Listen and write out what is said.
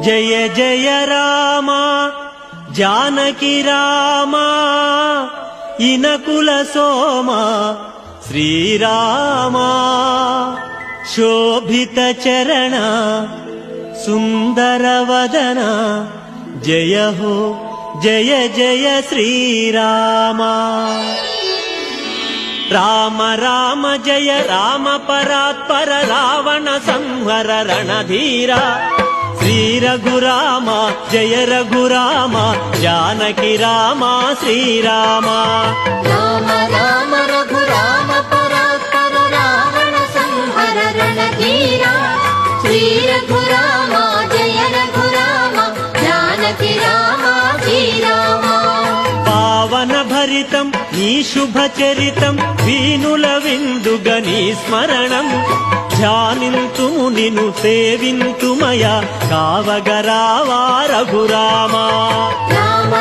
జయ జయ రామ జానకి రామ ఇనకుల సోమ శ్రీరామ శోభిత చరణ సుందర వదన జయ హో జయ జయ శ్రీరామ రామ రామ జయ రామ పరాత్పర రావణ సంహర రణధీర శ్రీ రఘురామ జయ రఘురామ జానకి రామ శ్రీరామ రామ రామ రఘురామ పరాత్పర రావణ సంహర రణధీర శ్రీ రఘురామ జయ రఘురామ జానకి రామ శ్రీరామ పావన భరితం నీ శుభ చరితం వీనుల విందుగ నీ స్మరణం ధ్యానింతుము నిను సేవింతుమయ కావగరావా రఘురామ రామ